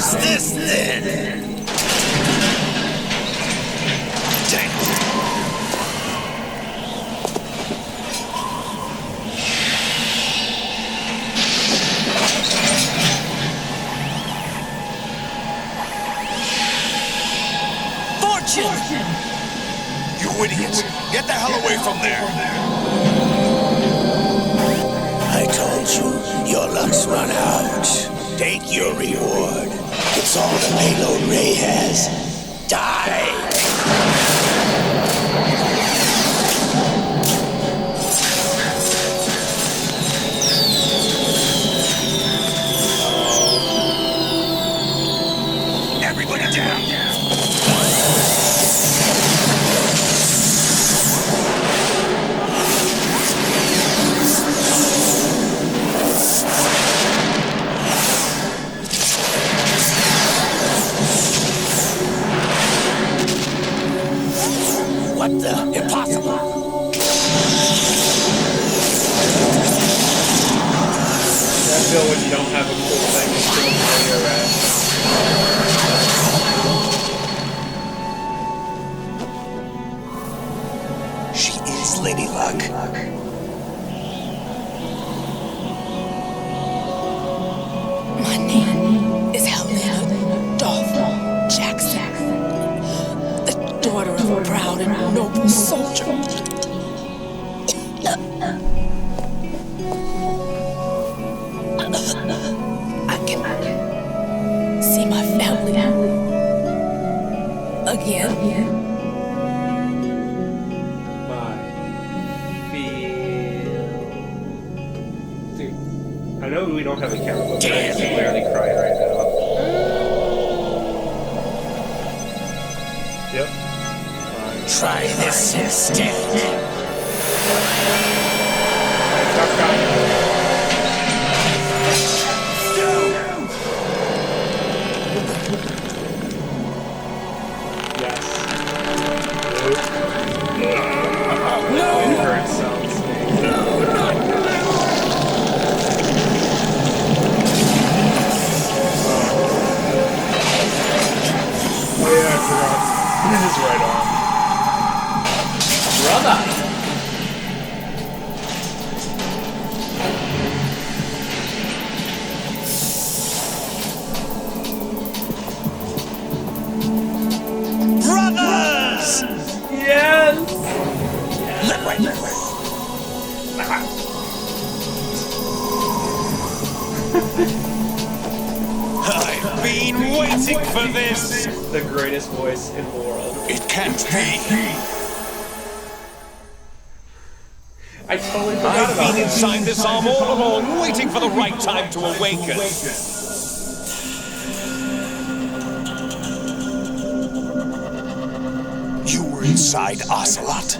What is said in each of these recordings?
Who's this then? Dang. Fortune! You idiots! Get the hell away from there! I told you, your luck's run out. Take your reward. It's all the payload Ray has. Die! Everybody down! What the? Impossible! I feel when you don't have a cool thing, it's still where you're at. She is Lady Luck. My name is Helena Dolphin Jackson, the daughter of a proud and noble soldier. I can see my family again. I know we don't have a camera, but I'm literally crying right now. Yep. Try this instead. Stop crying. Yes. No! It hurts sounds. His right arm. Brother! Brothers! Yes! I've been waiting for this! The greatest voice in the world. It can't be. I totally forgot I've about been that. inside this arm all along, waiting for the right time to awaken. You were inside Ocelot?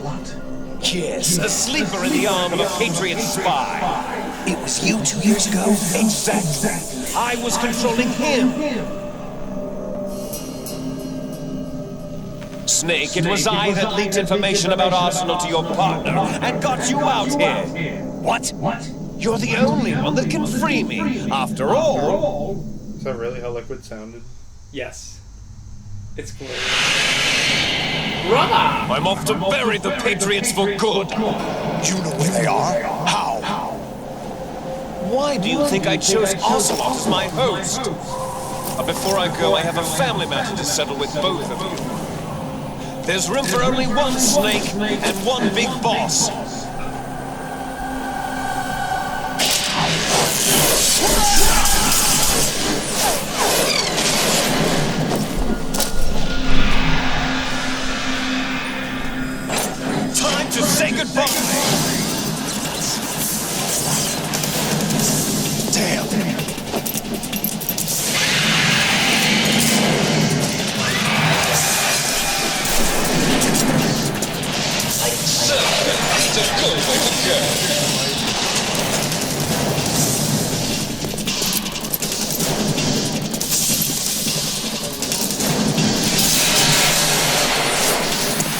Yes, a sleeper in the arm of a Patriot spy. It was you 2 years ago? Exactly. I was controlling him. Snake, it was I that leaked information about Arsenal to your partner and got you out here. What? You're the only one that can free me. After all... Is that really how Liquid sounded? Yes. It's clear. Brother! I'm off to bury the Patriots for good. You know where they are? How? Why do you think I chose Ocelot as my host? But before I go, I have a family matter to settle with both of you. There's room for only one Snake and one big boss. Time to say goodbye. Damn. It's a good way to go.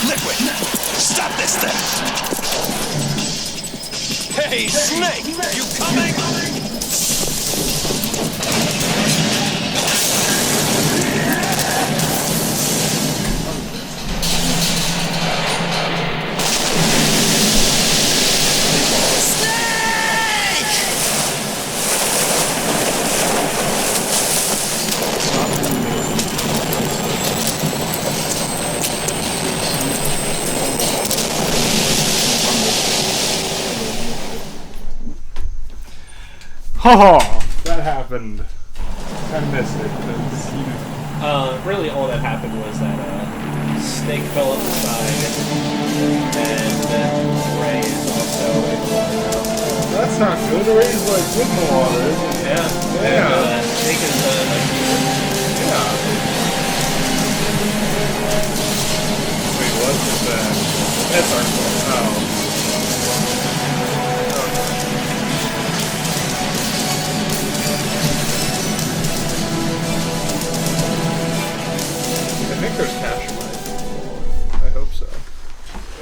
Liquid, stop this thing! Hey, Snake, you coming? Oh, that happened. I missed it because he... Really all that happened was that Snake fell off the side, and Ray is also in the water. That's not good. Ray's like in the water, isn't he? Yeah. Yeah. And, Snake is Yeah. Wait, what is that? That's our fault. Oh. I think there's capture mine. I hope so.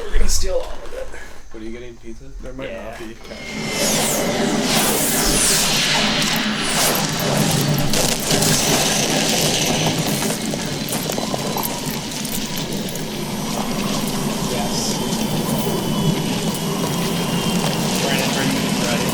We're gonna steal all of it. What are you getting, pizza? There might not be capture. Yes. Brandon, are you ready?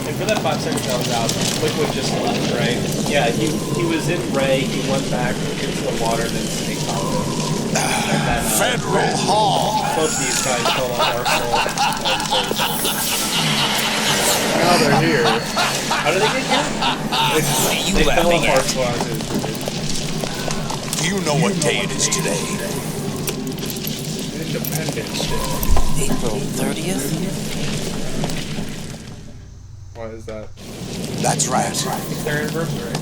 And for that 5 seconds I was out, Liquid just left, right? Yeah, he was in Ray, he went back into the water, then Snake followed him. Federal Hall! Both these guys fell off Arsenal. Now they're here. How did they get here? They fell off Arsenal. Do you know what day it is today? Independence Day. April 30th? Why is that? That's right. It's their anniversary.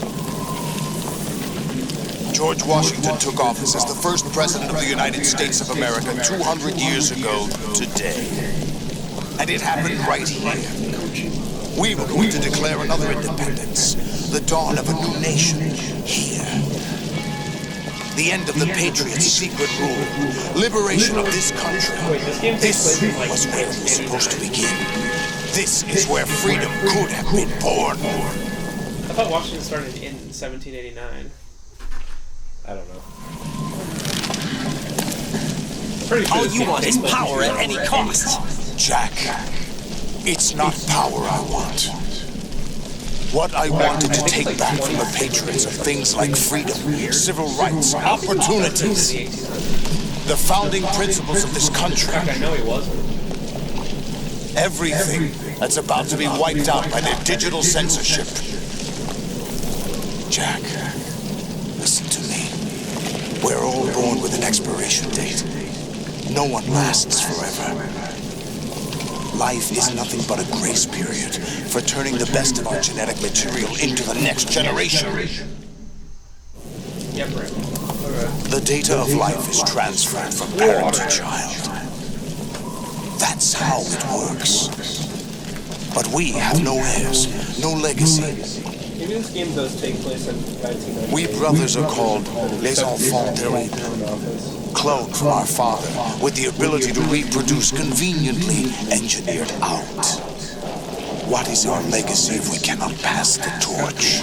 George Washington took office as the first president of the United States of America 200 years ago today. And it happened right here. We were going to declare another independence, the dawn of a new nation here. The end of the Patriots' secret rule, liberation of this country. Wait, this game takes This place in like was where it was 1989. supposed to begin. This is where freedom could have been born. I thought Washington started in 1789. I don't know. Pretty sure All this you game want takes is place power in at any Europe. cost. Jack, it's not power I want. What I wanted to take back from the Patriots are things like freedom, civil rights, opportunities, the founding principles of this country. I know he wasn't. Everything that's about to be wiped out by their digital censorship. Jack, listen to me. We're all born with an expiration date. No one lasts forever. Life is nothing but a grace period for turning the best of our genetic material into the next generation. Yep, right. The data of life is transferred from parent to child. That's how it works. But we have no heirs, no legacy. Maybe this game does take place in 1998. We brothers are called les enfants terribles, cloned from our father, with the ability to reproduce conveniently engineered out. What is our legacy if we cannot pass the torch?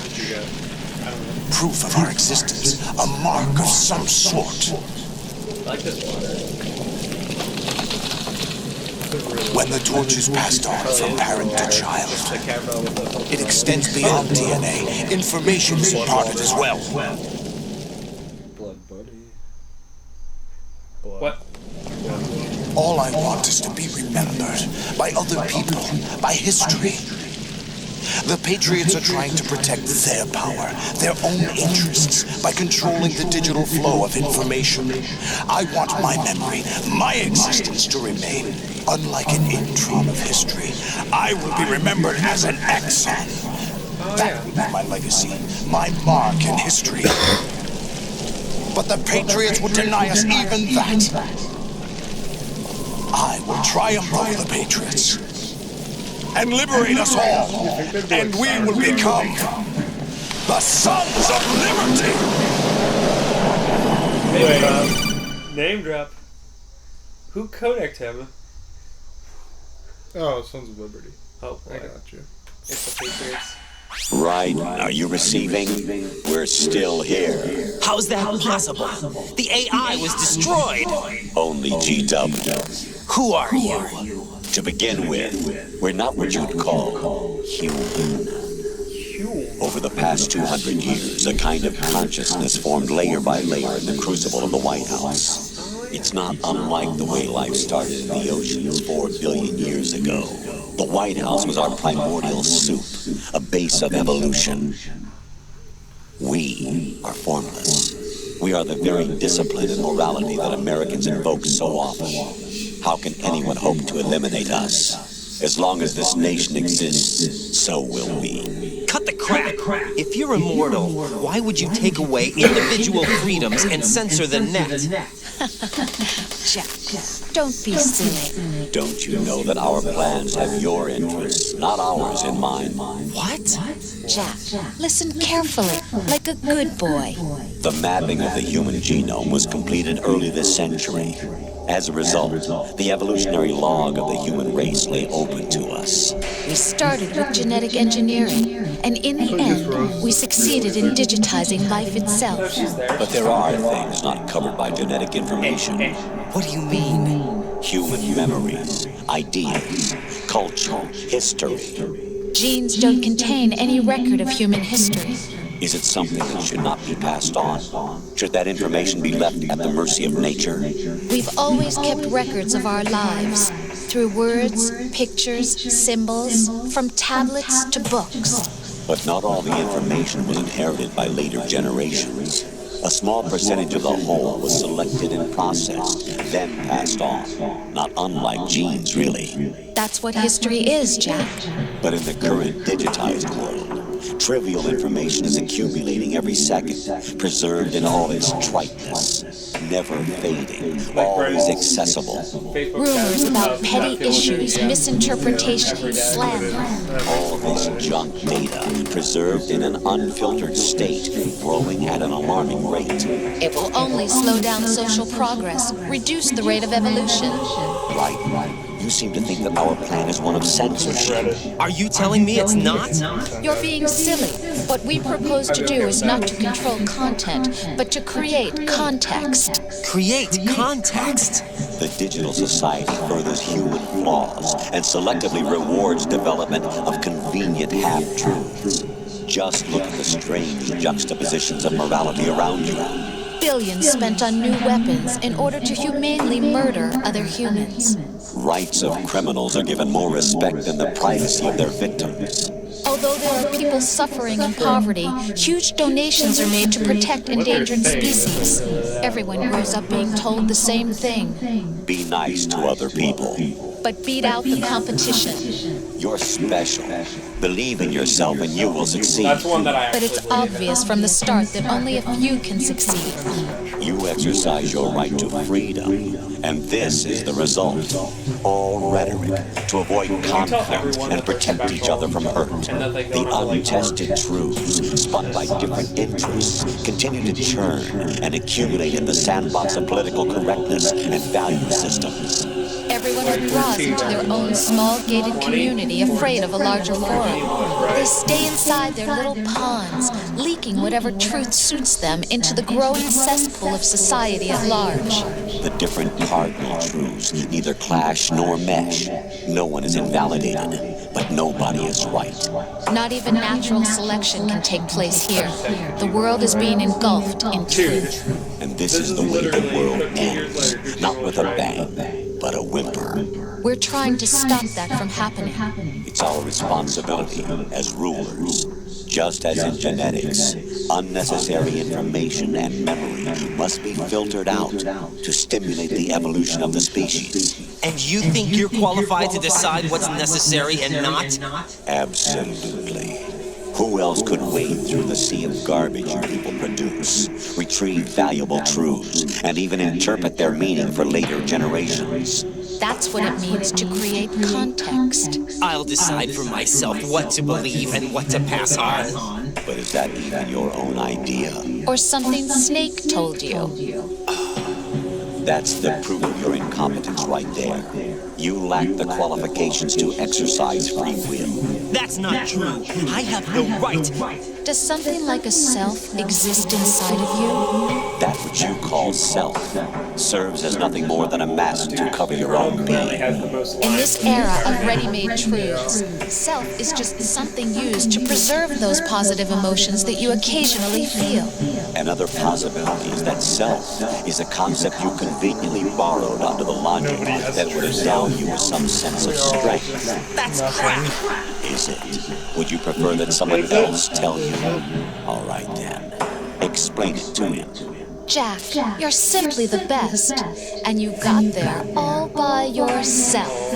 Proof of our existence, a mark of some sort. I like this water. When the torch is passed on from parent to child, The camera with the whole it extends beyond DNA. Information is imparted as well. Blood buddy. What? All I want is to be remembered by other people, by history. The Patriots are trying to protect their power, their own interests, by controlling the digital flow of information. I want my memory, my existence to remain. Unlike an intron of history, I will be remembered as an axon. That will be my legacy, my mark in history. But the Patriots would deny us even that. I will triumph over the Patriots and liberate us all, and we will become the Sons of Liberty! Name drop. Who codeced him? Oh, Sons of Liberty. Oh, I boy. got you. It's the Patriots. Right. Are you receiving? We're still here. How's that possible? The AI was destroyed. Only GW. Who are you? To begin with, we're not what you'd call human. Over the past 200 years, a kind of consciousness formed layer by layer in the crucible of the White House. It's not unlike the way life started in the oceans 4 billion years ago. The White House was our primordial soup, a base of evolution. We are formless. We are the very discipline and morality that Americans invoke so often. How can anyone hope to eliminate us? As long as this nation exists, so will we. Cut the crap! If you're immortal, why would you take away individual freedoms and censor the net? Jack, don't be silly. Don't you know that our plans have your interests, not ours, in mind? What? Jack, listen carefully, like a good boy. The mapping of the human genome was completed early this century. As a result, the evolutionary log of the human race lay open to us. We started with genetic engineering, and in the end, we succeeded in digitizing life itself. But there are things not covered by genetic information. What do you mean? Human memories, ideas, culture, history. Genes don't contain any record of human history. Is it something that should not be passed on? Should that information be left at the mercy of nature? We've always kept records of our lives, through words, pictures, symbols, from tablets to books. But not all the information was inherited by later generations. A small percentage of the whole was selected and processed, then passed on. Not unlike genes, really. That's what history is, Jack. But in the current digitized world, trivial information is accumulating every second, preserved in all its triteness, never fading, always accessible. Rumors about petty issues, misinterpretations, slander. All this junk data, preserved in an unfiltered state, growing at an alarming rate. It will only slow down social progress, reduce the rate of evolution. Right. You seem to think that our plan is one of censorship. Are you telling me it's not? You're being silly. What we propose to do is not to control content, but to create context. Create context? The digital society furthers human flaws and selectively rewards development of convenient half-truths. Just look at the strange juxtapositions of morality around you. Billions spent on new weapons in order to humanely murder other humans. Rights of criminals are given more respect than the privacy of their victims. Although there are people suffering in poverty, huge donations are made to protect endangered species. Everyone grows up being told the same thing. Be nice to other people. But beat out the competition. You're special. Believe in yourself and you will succeed. That's one that I But it's obvious from the start that only a few can succeed. You exercise your right to freedom, and this is the result. All rhetoric to avoid conflict and protect each other from hurt. The untested truths, spun by different interests, continue to churn and accumulate in the sandbox of political correctness and value systems. Everyone withdraws into their own small gated community, afraid of a larger forum. They stay inside their little ponds, leaking whatever truth suits them into the growing cesspool of society at large. The different cardinal truths neither clash nor mesh. No one is invalidated, but nobody is right. Not even natural selection can take place here. The world is being engulfed in truth. And this is the way the world ends, not with a bang, but a whimper. We're trying to stop that from happening. It's our responsibility as rulers. Just as in genetics, unnecessary information and memory must be filtered out to stimulate the evolution of the species. And you think you're qualified to decide what's necessary and not? Absolutely. Who else could wade through the sea of garbage you people produce, retrieve valuable truths, and even interpret their meaning for later generations? That's what it means to create context. I'll decide for myself what to believe and what to pass on. But is that even your own idea? Or something Snake told you. That's the proof of your incompetence right there. You lack the qualifications to exercise free will. That's not true. I have no right. Does something like a self exist inside of you? That which you call self serves as nothing more than a mask to cover your own being. In this era of ready-made truths, self is just something used to preserve those positive emotions that you occasionally feel. Another possibility is that self is a concept you conveniently borrowed under the logic that would endow you with some sense of strength. That's crap. Is it? Would you prefer that someone else tell you? All right then. Explain it to him. Jack, you're simply the best, and you got there all by yourself.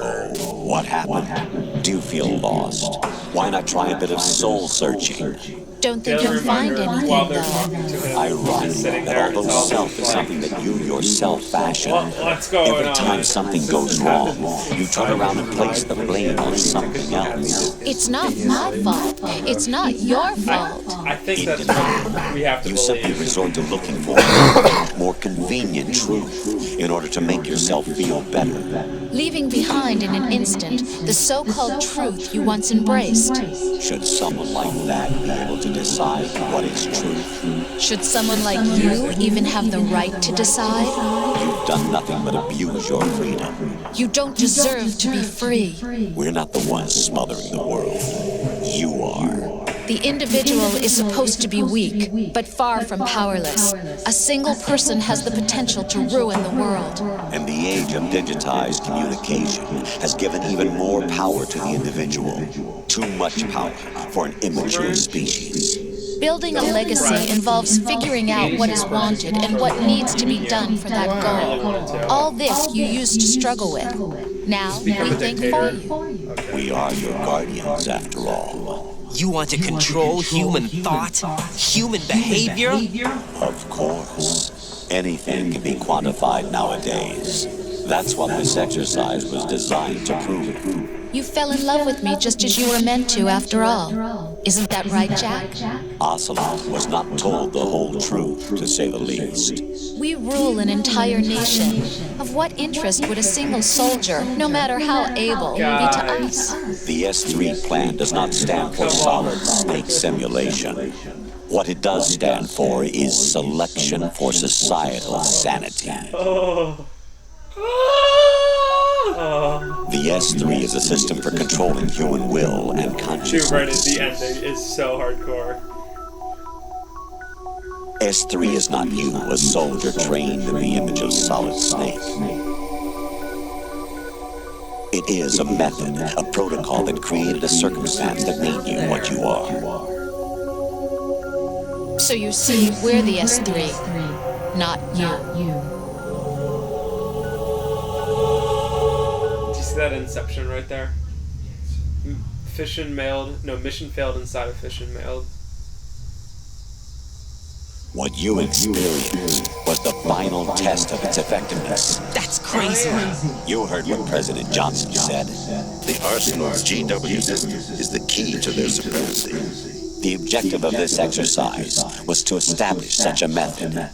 Oh, what happened? Do you feel lost? Why not try a bit of soul searching? Don't think you'll find anything, though. Ironic that although self is something that you yourself fashion, every time something goes wrong, you turn around and place the blame on something else. It's not my fault. It's not your fault. I think that's what we have to You believe. simply resort to looking for a more convenient truth in order to make yourself feel better. Leaving behind in an instant the so-called truth you once embraced. Should someone like that be able to decide what is truth? Should someone like you even have the right to decide? You've done nothing but abuse your freedom. You don't deserve to be free. We're not the ones smothering the world. You are. The individual is supposed to be weak, but far from powerless. A single person has the potential to ruin the world. And the age of digitized communication has given even more power to the individual. Too much power for an immature species. Building a legacy involves figuring out what is wanted and what needs to be done for that goal. All this you used to struggle with. Now we think for you. We are your guardians, after all. You want to control human thought, human behavior? Of course. Anything can be quantified nowadays. That's what this exercise was designed to prove. You fell in love with me just as you were meant to, after all. Isn't that right, Jack? Ocelot was not told the whole truth, to say the least. We rule an entire nation. Of what interest would a single soldier, no matter how able, be to us? The S3 plan does not stand for solid snake simulation. What it does stand for is selection for societal sanity. The S3 is a system for controlling human will and consciousness. Dude, right at the ending is so hardcore. S3 is not you, a soldier trained in the image of Solid Snake. It is a method, a protocol that created a circumstance that made you what you are. So you see, we're the S3, not you. See that Inception right there? Mission failed inside of Fission mailed. What you experienced was the final test of its effectiveness. That's crazy. You heard what President Johnson said. The Arsenal's GW system is the key to their supremacy. The objective of this exercise was to establish such a method.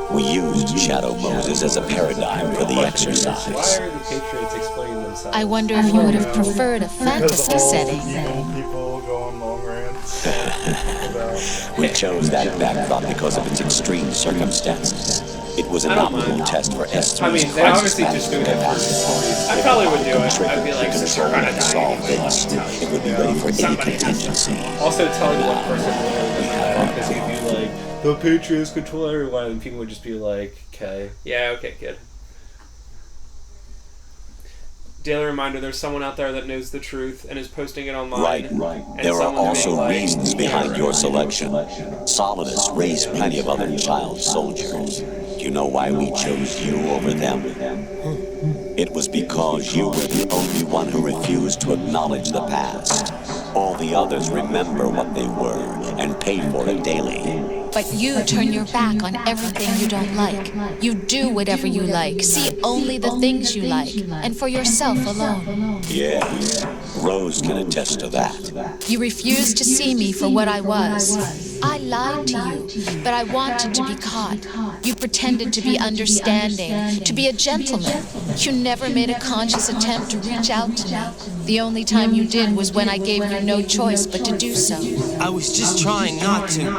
We used Shadow Moses as a paradigm for the exercise. Why are the Patriots explaining themselves? I wonder if you would have preferred a fantasy setting. People go on long rants about... We chose that backdrop because of its extreme circumstances. It was an optimal test for S3's I mean, they obviously just do it for stories. I probably would do it. I'd be like, since you're gonna die solve anyway, this, it would be ready for any contingency. Also, telling one person because he'd be like, the Patriots control everyone, and people would just be like, okay. Yeah, okay, kid. Daily reminder, there's someone out there that knows the truth and is posting it online. Right. There are also reasons behind your selection. Solidus raised plenty of other child soldiers. Do you know why we chose you over them? It was because you were the only one who refused to acknowledge the past. All the others remember what they were and pay for it daily. But you turn your back on everything you don't like. You do whatever you like, see only the things you like, and for yourself alone. Yes, Rose can attest to that. You refused to see me for what I was. I lied to you, but I wanted to be caught. You pretended to be understanding, to be a gentleman. You never made a conscious attempt to reach out to me. The only time you did was when I gave you no choice but to do so. I was just trying not to.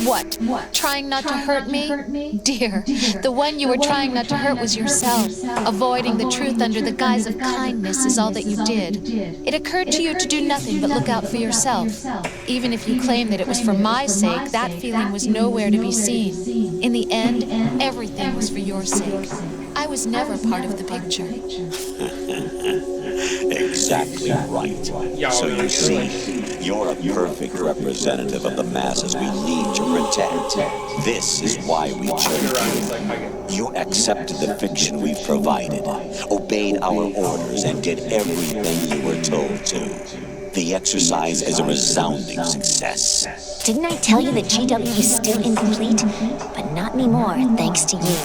What? Trying not to hurt me? Dear, the one you were trying not to hurt was yourself. Avoiding the truth under the guise of kindness is all that you did. It occurred to you to do nothing but look out for yourself. Even if you claim that it was for my sake, that feeling was nowhere to be seen. In the end, everything was for your sake. I was never part of the picture. Exactly right. So you see, you're a perfect representative of the masses we need to protect. This is why we chose you. You accepted the fiction we've provided, obeyed our orders, and did everything you were told to. The exercise is a resounding success. Didn't I tell you that GW is still incomplete? But not anymore, thanks to you.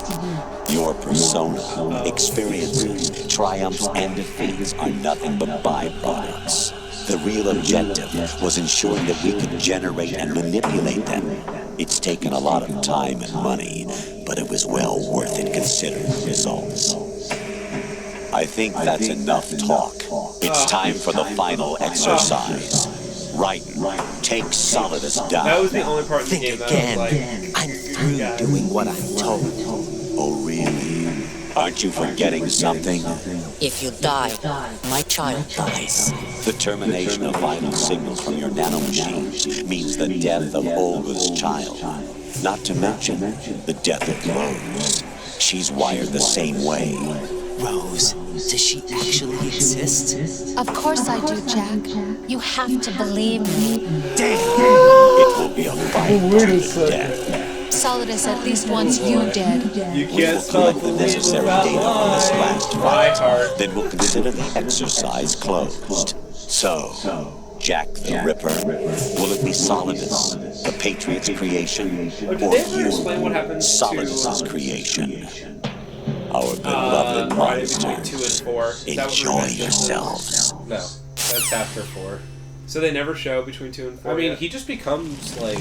Your persona, experiences, triumphs, and defeats are nothing but byproducts. The real objective was ensuring that we could generate and manipulate them. It's taken a lot of time and money, but it was well worth it considering the results. I think that's enough talk. It's time for the final exercise. Right, take Solidus down. That was the only part of the game Think that I was again. I'm through doing what I'm told. Oh, really? Aren't you forgetting something? If you die, my child dies. The termination of vital signals from your nanomachines means the death of Olga's child. Not to mention the death of Rose. She's wired the same way. Rose, does she actually exist? Of course I do, Jack. You have to believe me. Damn! It will be a fight to the death. Solidus at least wants you dead. You We will can't spell collect the necessary data from this last My fight. heart. Then we'll consider the exercise closed. So, Jack the Ripper, will it be Solidus, the Patriot's creation, Oh, did or they ever explain what happened you, to Solidus's creation? Our beloved Friday between 2 and monsters, 4. Is that what enjoy we're doing? yourselves. No, that's after 4. So they never show between 2 and 4. I mean, he just becomes like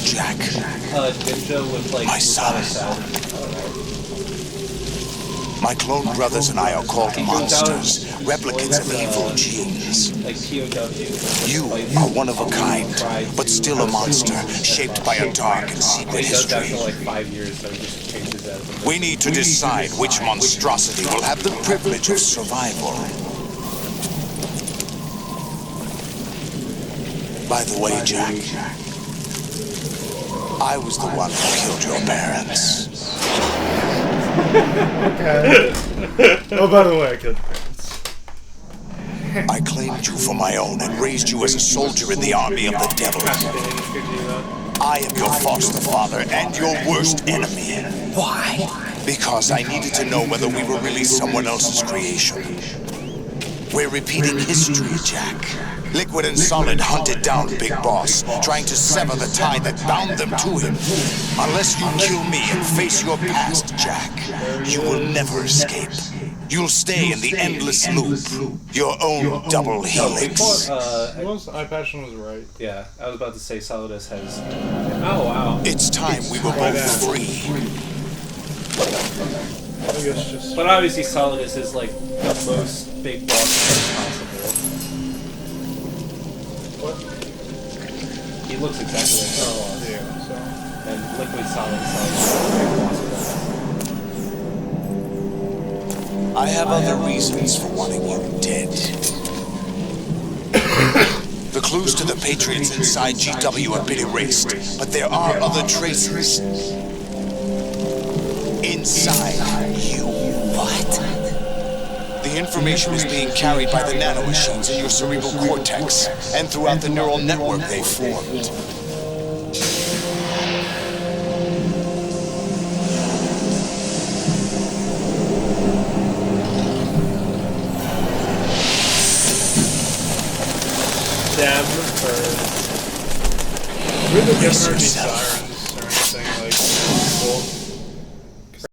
Jack, a ninja with like my son. My clone brothers and I are called monsters, replicants of evil genes. Like POW. You are one of a kind, but still a monster, shaped by a dark and secret He does that history. for like 5 years, so he just changes that. We need to decide which monstrosity will have the privilege of survival. By the way, Jack, I was the one who killed your parents. Oh, by the way, I killed your parents. I claimed you for my own and raised you as a soldier in the army of the devil. I am your foster father and your worst enemy. Why? Because I needed to know whether we were really someone else's creation. We're repeating history, Jack. Liquid and Solid hunted down Big Boss, trying to sever the tie that bound them to him. Unless you kill me and face your past, Jack, you will never escape. You'll stay in the endless loop, your own double helix. Eye Passion was right. Yeah, I was about to say Solidus has. Oh wow. It's time we were both free. I guess just. But obviously Solidus is like the most big boss possible. What? He looks exactly like Solidus. Yeah, so. And Liquid Solidus is the big boss of that. I have other reasons for wanting you dead. The clues to the Patriots inside GW have been erased, but there are other traces. Inside you. What? The information is being carried by the nanomachines in your cerebral cortex and throughout the neural network they formed. Damn bird. Really Brace good yourself.